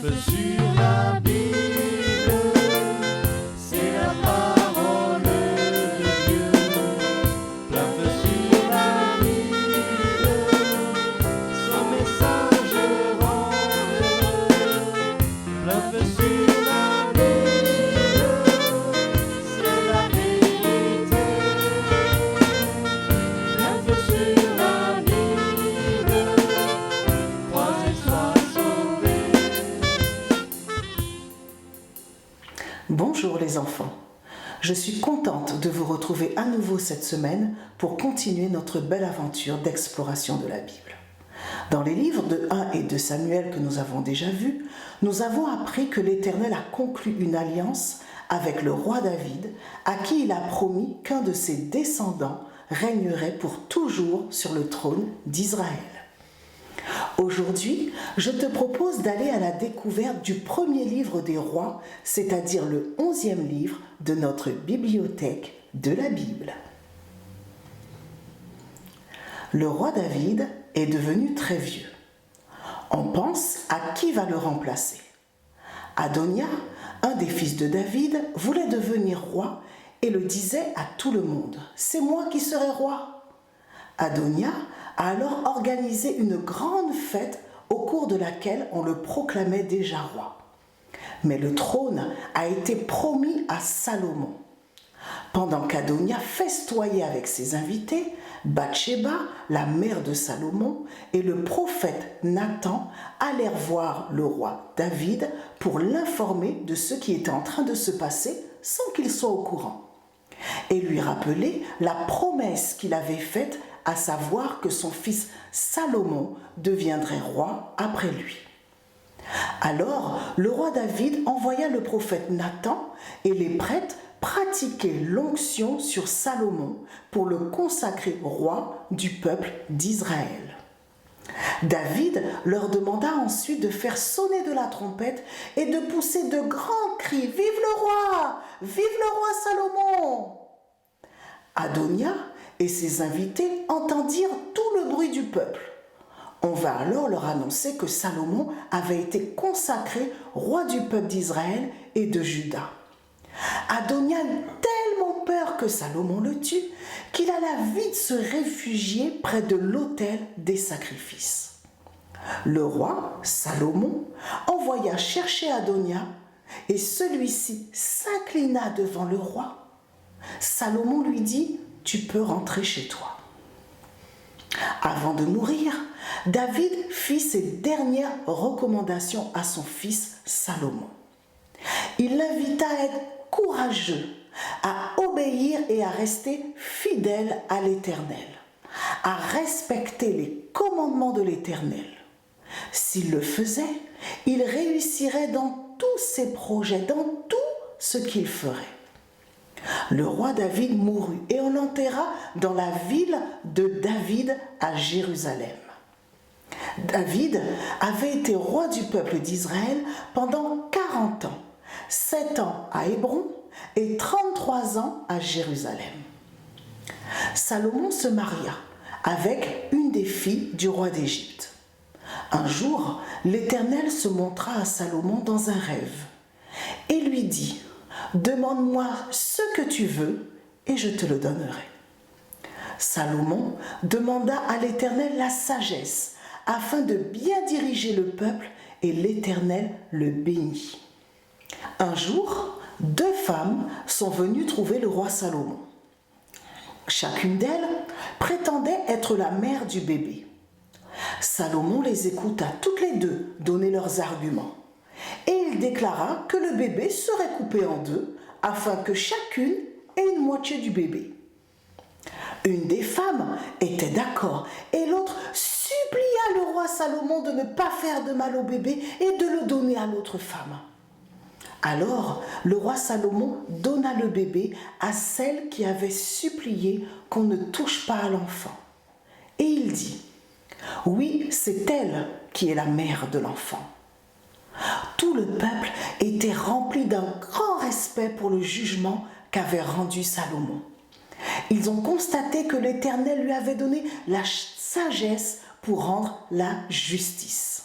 feu sur la Bible, c'est la parole de Dieu. Plein feu sur la Bible, son message rend heureux. Plein feu sur la Bible, c'est la vérité. Plein feu sur la Bible, crois et sois sauvé. Bonjour les enfants, je suis contente de vous retrouver à nouveau cette semaine pour continuer notre belle aventure d'exploration de la Bible. Dans les livres de 1 et 2 Samuel que nous avons déjà vus, nous avons appris que l'Éternel a conclu une alliance avec le roi David, à qui il a promis qu'un de ses descendants régnerait pour toujours sur le trône d'Israël. Aujourd'hui, je te propose d'aller à la découverte du premier livre des rois, c'est-à-dire le 11e livre de notre bibliothèque de la Bible. Le roi David est devenu très vieux. On pense à qui va le remplacer. Adonia, un des fils de David, voulait devenir roi et le disait à tout le monde « C'est moi qui serai roi !» Adonia a alors organisé une grande fête au cours de laquelle on le proclamait déjà roi. Mais le trône a été promis à Salomon. Pendant qu'Adonia festoyait avec ses invités, Bathsheba, la mère de Salomon, et le prophète Nathan allèrent voir le roi David pour l'informer de ce qui était en train de se passer sans qu'il soit au courant, et lui rappeler la promesse qu'il avait faite, à savoir que son fils Salomon deviendrait roi après lui. Alors, le roi David envoya le prophète Nathan et les prêtres pratiquer l'onction sur Salomon pour le consacrer roi du peuple d'Israël. David leur demanda ensuite de faire sonner de la trompette et de pousser de grands cris « Vive le roi! Vive le roi Salomon !» Adonia et ses invités entendirent tout le bruit du peuple. On va alors leur annoncer que Salomon avait été consacré roi du peuple d'Israël et de Juda. Adonia eut tellement peur que Salomon le tue qu'il alla vite se réfugier près de l'autel des sacrifices. Le roi, Salomon, envoya chercher Adonia et celui-ci s'inclina devant le roi. Salomon lui dit « Tu peux rentrer chez toi ». Avant de mourir, David fit ses dernières recommandations à son fils Salomon. Il l'invita à être courageux, à obéir et à rester fidèle à l'Éternel, à respecter les commandements de l'Éternel. S'il le faisait, il réussirait dans tous ses projets, dans tout ce qu'il ferait. Le roi David mourut et on l'enterra dans la ville de David à Jérusalem. David avait été roi du peuple d'Israël pendant 40 ans, 7 ans à Hébron et 33 ans à Jérusalem. Salomon se maria avec une des filles du roi d'Égypte. Un jour, l'Éternel se montra à Salomon dans un rêve et lui dit « Demande-moi ce que tu veux et je te le donnerai. » Salomon demanda à l'Éternel la sagesse afin de bien diriger le peuple et l'Éternel le bénit. Un jour, 2 femmes sont venues trouver le roi Salomon. Chacune d'elles prétendait être la mère du bébé. Salomon les écouta toutes les 2 donner leurs arguments et il déclara que le bébé serait coupé en 2 afin que chacune ait une moitié du bébé. Une des femmes était d'accord et l'autre supplia le roi Salomon de ne pas faire de mal au bébé et de le donner à l'autre femme. Alors le roi Salomon donna le bébé à celle qui avait supplié qu'on ne touche pas à l'enfant. Et il dit « Oui, c'est elle qui est la mère de l'enfant. » Tout le peuple était rempli d'un grand respect pour le jugement qu'avait rendu Salomon. Ils ont constaté que l'Éternel lui avait donné la sagesse pour rendre la justice.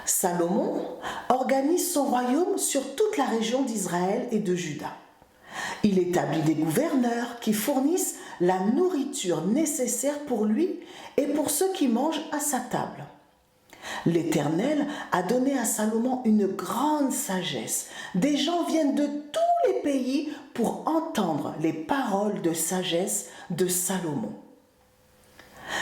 Salomon organise son royaume sur toute la région d'Israël et de Juda. Il établit des gouverneurs qui fournissent la nourriture nécessaire pour lui et pour ceux qui mangent à sa table. L'Éternel a donné à Salomon une grande sagesse. Des gens viennent de tous les pays pour entendre les paroles de sagesse de Salomon.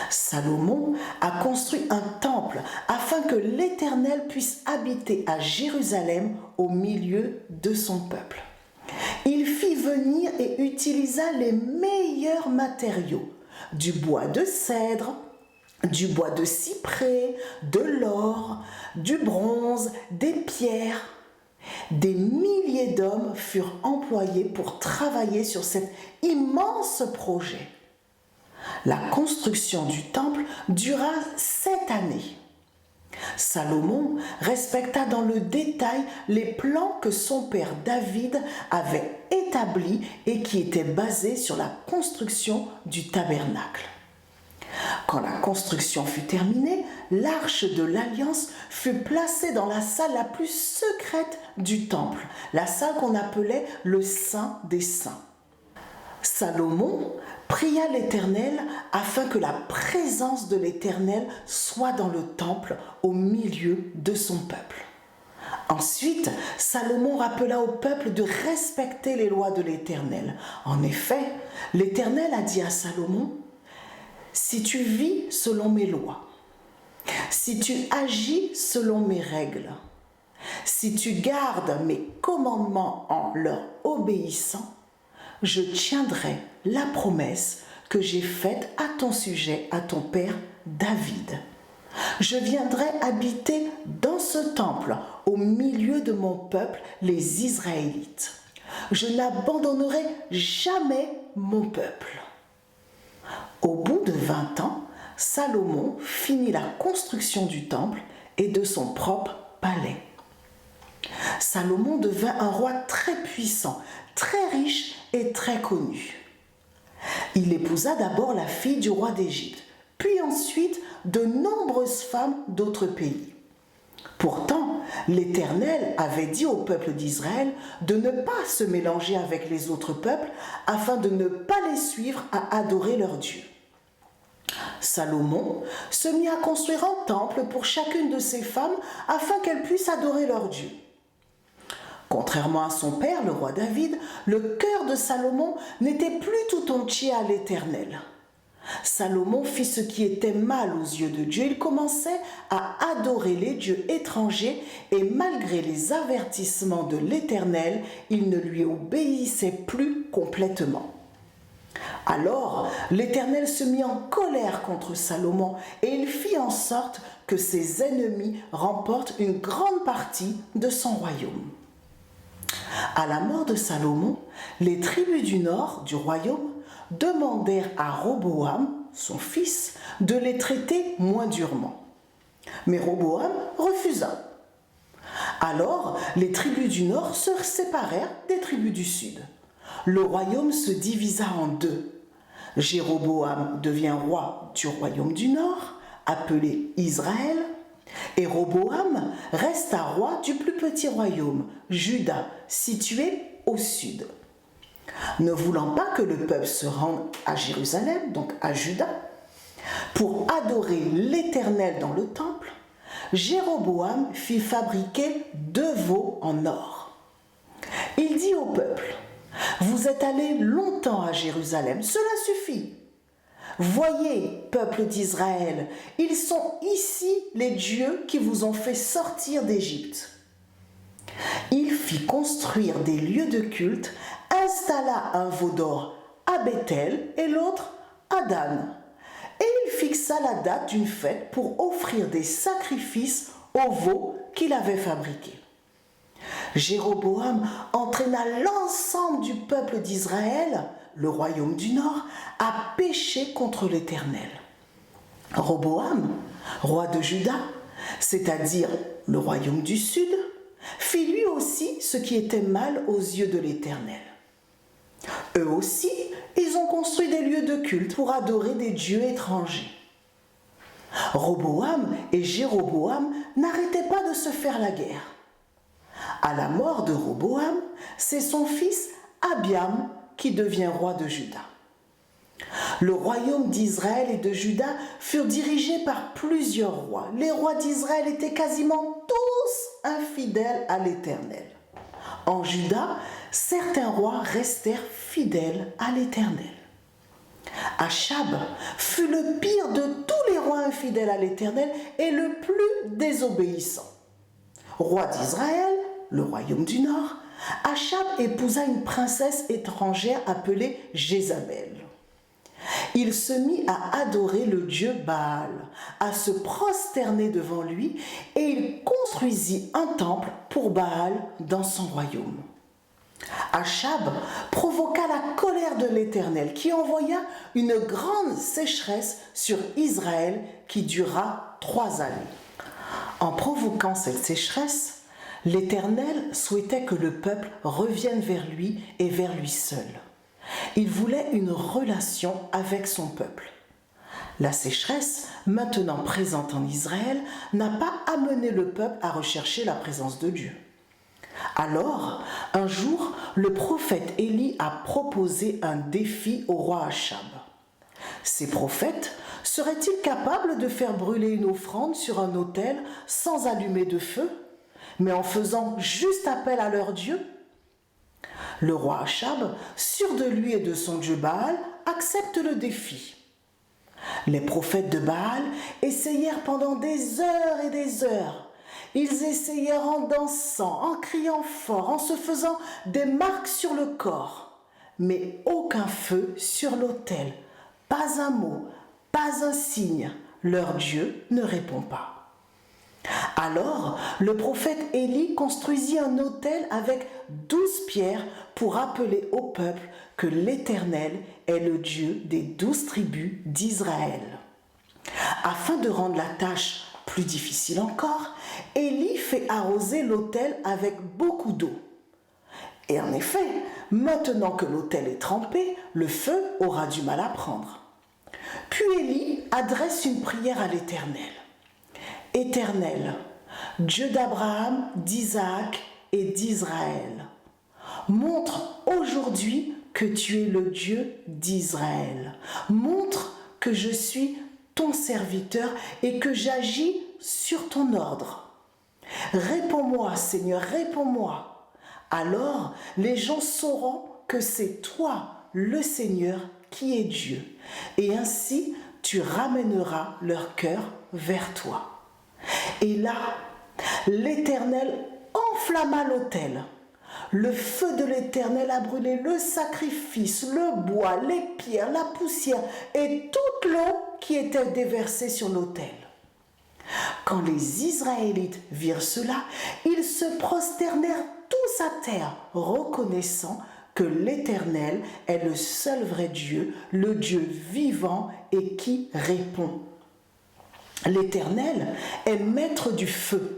Salomon a construit un temple afin que l'Éternel puisse habiter à Jérusalem au milieu de son peuple. Il fit venir et utilisa les meilleurs matériaux, du bois de cèdre, du bois de cyprès, de l'or, du bronze, des pierres. Des milliers d'hommes furent employés pour travailler sur cet immense projet. La construction du temple dura 7 années. Salomon respecta dans le détail les plans que son père David avait établis et qui étaient basés sur la construction du tabernacle. Quand la construction fut terminée, l'arche de l'Alliance fut placée dans la salle la plus secrète du temple, la salle qu'on appelait le Saint des Saints. Salomon pria l'Éternel afin que la présence de l'Éternel soit dans le temple au milieu de son peuple. Ensuite, Salomon rappela au peuple de respecter les lois de l'Éternel. En effet, l'Éternel a dit à Salomon: « Si tu vis selon mes lois, si tu agis selon mes règles, si tu gardes mes commandements en leur obéissant, je tiendrai la promesse que j'ai faite à ton sujet, à ton père David. Je viendrai habiter dans ce temple au milieu de mon peuple, les Israélites. Je n'abandonnerai jamais mon peuple. » Au bout de 20 ans, Salomon finit la construction du temple et de son propre palais. Salomon devint un roi très puissant, très riche et très connu. Il épousa d'abord la fille du roi d'Égypte, puis ensuite de nombreuses femmes d'autres pays. Pourtant, l'Éternel avait dit au peuple d'Israël de ne pas se mélanger avec les autres peuples afin de ne pas les suivre à adorer leurs dieux. Salomon se mit à construire un temple pour chacune de ses femmes afin qu'elles puissent adorer leur Dieu. Contrairement à son père, le roi David, le cœur de Salomon n'était plus tout entier à l'Éternel. Salomon fit ce qui était mal aux yeux de Dieu. Il commençait à adorer les dieux étrangers et malgré les avertissements de l'Éternel, il ne lui obéissait plus complètement. Alors l'Éternel se mit en colère contre Salomon et il fit en sorte que ses ennemis remportent une grande partie de son royaume. À la mort de Salomon, les tribus du nord du royaume demandèrent à Roboam, son fils, de les traiter moins durement. Mais Roboam refusa. Alors les tribus du nord se séparèrent des tribus du sud. Le royaume se divisa en deux. Jéroboam devient roi du royaume du nord, appelé Israël, et Roboam resta roi du plus petit royaume, Juda, situé au sud. Ne voulant pas que le peuple se rende à Jérusalem, donc à Juda, pour adorer l'Éternel dans le temple, Jéroboam fit fabriquer 2 veaux en or. Il dit au peuple: « Vous êtes allés longtemps à Jérusalem, cela suffit. Voyez, peuple d'Israël, ils sont ici les dieux qui vous ont fait sortir d'Égypte. » Il fit construire des lieux de culte, installa un veau d'or à Béthel et l'autre à Dan. Et il fixa la date d'une fête pour offrir des sacrifices aux veaux qu'il avait fabriqués. Jéroboam entraîna l'ensemble du peuple d'Israël, le royaume du Nord, à pécher contre l'Éternel. Roboam, roi de Juda, c'est-à-dire le royaume du Sud, fit lui aussi ce qui était mal aux yeux de l'Éternel. Eux aussi, ils ont construit des lieux de culte pour adorer des dieux étrangers. Roboam et Jéroboam n'arrêtaient pas de se faire la guerre. À la mort de Roboam, c'est son fils Abiam qui devient roi de Juda. Le royaume d'Israël et de Juda furent dirigés par plusieurs rois. Les rois d'Israël étaient quasiment tous infidèles à l'Éternel. En Juda, certains rois restèrent fidèles à l'Éternel. Achab fut le pire de tous les rois infidèles à l'Éternel et le plus désobéissant. Roi d'Israël, le royaume du Nord, Achab épousa une princesse étrangère appelée Jézabel. Il se mit à adorer le dieu Baal, à se prosterner devant lui, et il construisit un temple pour Baal dans son royaume. Achab provoqua la colère de l'Éternel, qui envoya une grande sécheresse sur Israël qui dura 3 années. En provoquant cette sécheresse, l'Éternel souhaitait que le peuple revienne vers lui et vers lui seul. Il voulait une relation avec son peuple. La sécheresse, maintenant présente en Israël, n'a pas amené le peuple à rechercher la présence de Dieu. Alors, un jour, le prophète Élie a proposé un défi au roi Achab. Ces prophètes seraient-ils capables de faire brûler une offrande sur un autel sans allumer de feu, mais en faisant juste appel à leur Dieu ? Le roi Achab, sûr de lui et de son dieu Baal, accepte le défi. Les prophètes de Baal essayèrent pendant des heures et des heures. Ils essayèrent en dansant, en criant fort, en se faisant des marques sur le corps. Mais aucun feu sur l'autel, pas un mot, pas un signe. Leur Dieu ne répond pas. Alors, le prophète Élie construisit un autel avec 12 pierres pour rappeler au peuple que l'Éternel est le Dieu des 12 tribus d'Israël. Afin de rendre la tâche plus difficile encore, Élie fait arroser l'autel avec beaucoup d'eau. Et en effet, maintenant que l'autel est trempé, le feu aura du mal à prendre. Puis Élie adresse une prière à l'Éternel. Éternel, Dieu d'Abraham, d'Isaac et d'Israël, montre aujourd'hui que tu es le Dieu d'Israël. Montre que je suis ton serviteur et que j'agis sur ton ordre. Réponds-moi, Seigneur, réponds-moi. Alors les gens sauront que c'est toi, le Seigneur, qui est Dieu. Et ainsi, tu ramèneras leur cœur vers toi. Et là, l'Éternel enflamma l'autel. Le feu de l'Éternel a brûlé le sacrifice, le bois, les pierres, la poussière et toute l'eau qui était déversée sur l'autel. Quand les Israélites virent cela, ils se prosternèrent tous à terre, reconnaissant que l'Éternel est le seul vrai Dieu, le Dieu vivant et qui répond. L'Éternel est maître du feu.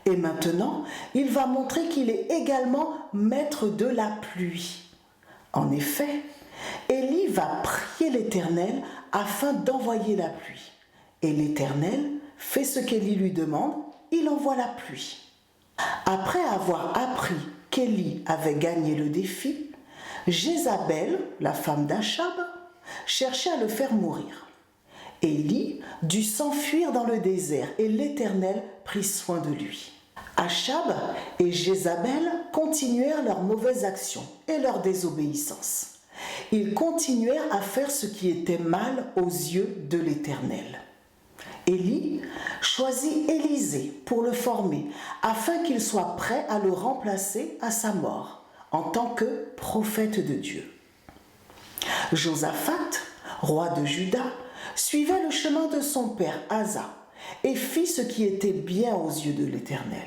Et maintenant, il va montrer qu'il est également maître de la pluie. En effet, Élie va prier l'Éternel afin d'envoyer la pluie. Et l'Éternel fait ce qu'Élie lui demande, il envoie la pluie. Après avoir appris qu'Élie avait gagné le défi, Jézabel, la femme d'Achab, cherchait à le faire mourir. Élie dut s'enfuir dans le désert et l'Éternel prit soin de lui. Achab et Jézabel continuèrent leurs mauvaises actions et leur désobéissance. Ils continuèrent à faire ce qui était mal aux yeux de l'Éternel. Élie choisit Élisée pour le former afin qu'il soit prêt à le remplacer à sa mort en tant que prophète de Dieu. Josaphat, roi de Juda, suivait le chemin de son père Asa et fit ce qui était bien aux yeux de l'Éternel.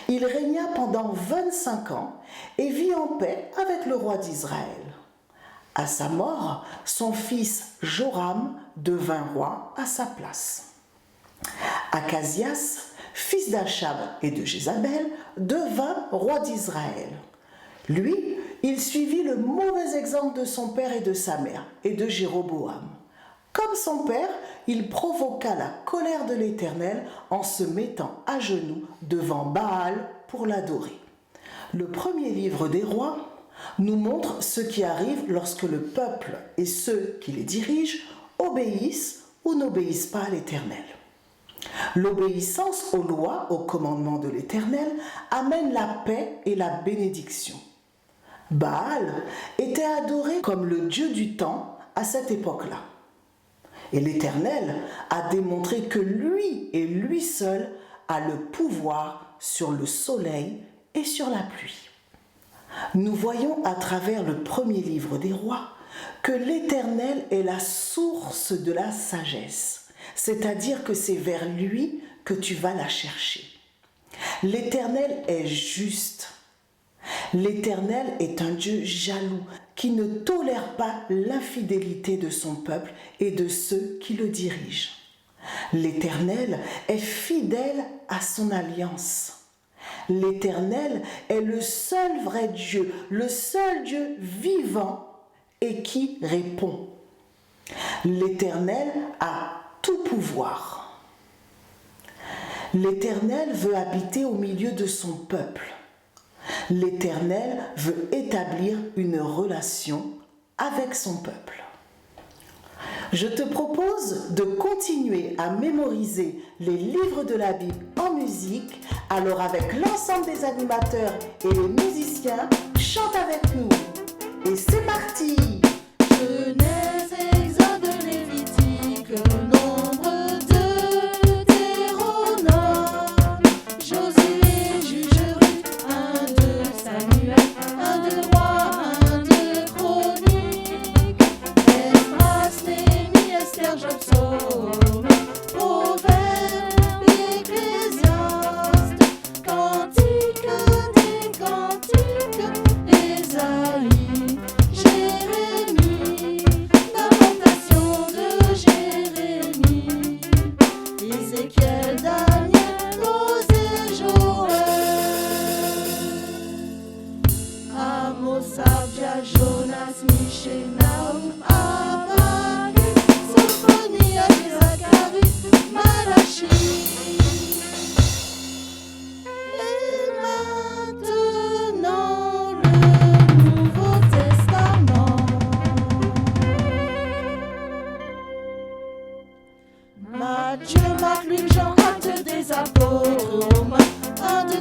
Il régna pendant 25 ans et vit en paix avec le roi d'Israël. À sa mort, son fils Joram devint roi à sa place. Achazias, fils d'Achab et de Jézabel, devint roi d'Israël. Lui, il suivit le mauvais exemple de son père et de sa mère et de Jéroboam. Comme son père, il provoqua la colère de l'Éternel en se mettant à genoux devant Baal pour l'adorer. Le premier livre des rois nous montre ce qui arrive lorsque le peuple et ceux qui les dirigent obéissent ou n'obéissent pas à l'Éternel. L'obéissance aux lois, aux commandements de l'Éternel amène la paix et la bénédiction. Baal était adoré comme le dieu du temps à cette époque-là. Et l'Éternel a démontré que lui et lui seul a le pouvoir sur le soleil et sur la pluie. Nous voyons à travers le premier livre des rois que l'Éternel est la source de la sagesse, c'est-à-dire que c'est vers lui que tu vas la chercher. L'Éternel est juste. L'Éternel est un Dieu jaloux qui ne tolère pas l'infidélité de son peuple et de ceux qui le dirigent. L'Éternel est fidèle à son alliance. L'Éternel est le seul vrai Dieu, le seul Dieu vivant et qui répond. L'Éternel a tout pouvoir. L'Éternel veut habiter au milieu de son peuple. L'Éternel veut établir une relation avec son peuple. Je te propose de continuer à mémoriser les livres de la Bible en musique. Alors avec l'ensemble des animateurs et les musiciens, chante avec nous. Et c'est parti! Genèse, Exode, Lévitique, Nombre, Deutéronome, Josué, Juge, Ruth, 1, 2, Samuel, 1, 2 Rois, 1, 2 Chroniques, Esdras, Néhémie, Esther, Job, Psaume, Proverbes, Ecclésiaste, Cantique des Cantiques, Ésaïe, Jérémie, Lamentation de Jérémie, Ézéchiel, Daniel, Osée, Joël, Amos, Abdia, Jonas, Michée, Nahum, Abacuc, Sophonie, Zacharie, Malachie. Et maintenant le Nouveau Testament. Matthieu, Marc, Luc, Jean, Actes des Apôtres, Romains, 1, 2